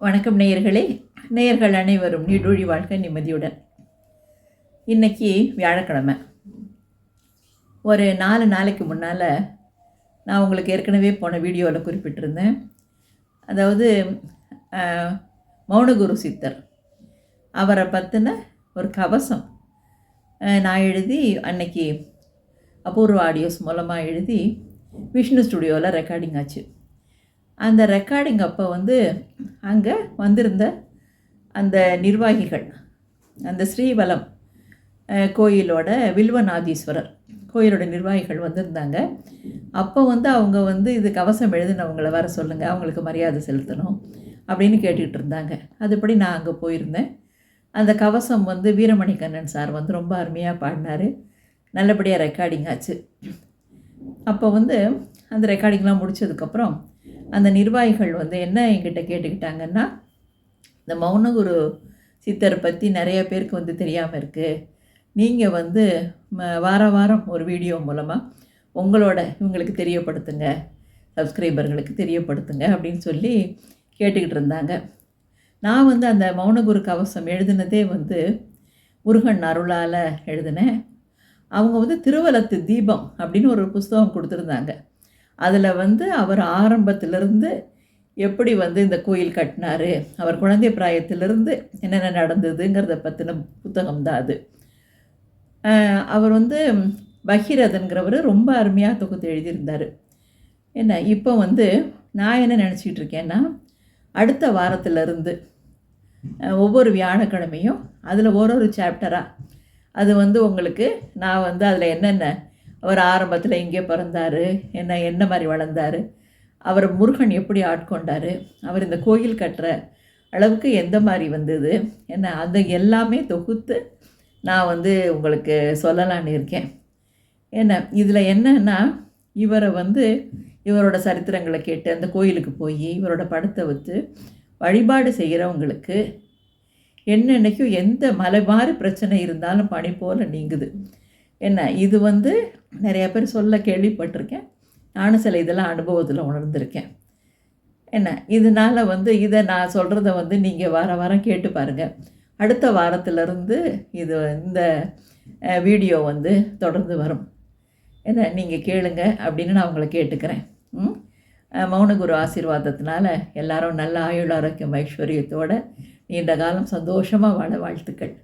வணக்கம் நேயர்களே. நேயர்கள் அனைவரும் நீடூழி வாழ்க்கை நிம்மதியுடன். இன்றைக்கி வியாழக்கிழமை. ஒரு 4 நாளைக்கு முன்னால் நான் உங்களுக்கு ஏற்கனவே போன வீடியோவில் குறிப்பிட்டிருந்தேன். அதாவது மௌனகுரு சித்தர் அவரை பற்றின ஒரு கவசம் நான் எழுதி அன்னைக்கு அபூர்வ ஆடியோஸ் மூலமாக எழுதி விஷ்ணு ஸ்டுடியோவில் ரெக்கார்டிங் ஆச்சு. அந்த ரெக்கார்டிங் அப்போ அங்கே வந்திருந்த அந்த நிர்வாகிகள், அந்த ஸ்ரீவலம் கோயிலோட வில்வநாதீஸ்வரர் கோயிலோட நிர்வாகிகள் வந்திருந்தாங்க. அப்போ அவங்க இது கவசம் எழுதினவங்கள வர சொல்லுங்கள், அவங்களுக்கு மரியாதை செலுத்தணும் அப்படின்னு கேட்டுக்கிட்டு இருந்தாங்க. அதுபடி நான் அங்கே போயிருந்தேன். அந்த கவசம் வீரமணி கண்ணன் சார் ரொம்ப அருமையாக பாடினார். நல்லபடியாக ரெக்கார்டிங் ஆச்சு. அப்போ அந்த ரெக்கார்டிங்லாம் முடித்ததுக்கப்புறம் அந்த நிர்வாகிகள் என்ன என்கிட்ட கேட்டுக்கிட்டாங்கன்னா, இந்த மௌனகுரு சித்தரை பற்றி நிறைய பேருக்கு தெரியாமல் இருக்குது. நீங்கள் வார வாரம் ஒரு வீடியோ மூலமாக உங்களோட இவங்களுக்கு தெரியப்படுத்துங்க, சப்ஸ்கிரைபர்களுக்கு தெரியப்படுத்துங்க அப்படின்னு சொல்லி கேட்டுக்கிட்டு இருந்தாங்க. நான் அந்த மௌனகுரு கவசம் எழுதினதே முருகன் அருளால் எழுதினேன். அவங்க திருவலத்து தீபம் அப்படின்னு ஒரு புஸ்தகம் கொடுத்துருந்தாங்க. அதில் அவர் ஆரம்பத்திலிருந்து எப்படி இந்த கோயில் கட்டினார், அவர் குழந்தை பிராயத்திலிருந்து என்னென்ன நடந்ததுங்கிறத பற்றின புத்தகம் தான் அது. அவர் பகீரதன்கிறவர் ரொம்ப அருமையாக தொகுத்து எழுதியிருந்தார். இப்போ நான் என்ன நினச்சிக்கிட்டு இருக்கேன்னா, அடுத்த வாரத்திலிருந்து ஒவ்வொரு வியாழக்கிழமையும் அதில் ஒரு சாப்டராக அது உங்களுக்கு நான் அதில் என்னென்ன அவர் ஆரம்பத்தில் எங்கே பிறந்தார், என்ன மாதிரி வளர்ந்தார், அவர் முருகன் எப்படி ஆட்கொண்டார், அவர் இந்த கோயில் கட்டுற அளவுக்கு எந்த மாதிரி வந்தது அந்த எல்லாமே தொகுத்து நான் உங்களுக்கு சொல்லலான்னு இருக்கேன். இதில் என்னன்னா, இவரை இவரோட சரித்திரங்களை கேட்டு அந்த கோயிலுக்கு போய் இவரோட படத்தை வச்சு வழிபாடு செய்கிறவங்களுக்கு என்னென்னைக்கும் எந்த மலை மாதிரி பிரச்சனை இருந்தாலும் பனி போல் நீங்குது. இது நிறையா பேர் சொல்ல கேள்விப்பட்டிருக்கேன். நானும் சில இதெல்லாம் அனுபவத்தில் உணர்ந்திருக்கேன். இதனால் இதை நான் சொல்கிறத நீங்கள் வார வாரம் கேட்டு பாருங்கள். அடுத்த வாரத்திலிருந்து இந்த வீடியோ தொடர்ந்து வரும். நீங்கள் கேளுங்க அப்படின்னு நான் உங்களை கேட்டுக்கிறேன். மௌனகுரு ஆசீர்வாதத்தினால எல்லாரும் நல்ல ஆயுள் ஆரோக்கியம் ஐஸ்வர்யத்தோடு நீண்ட காலம் சந்தோஷமாக வாழ வாழ்த்துக்கள்.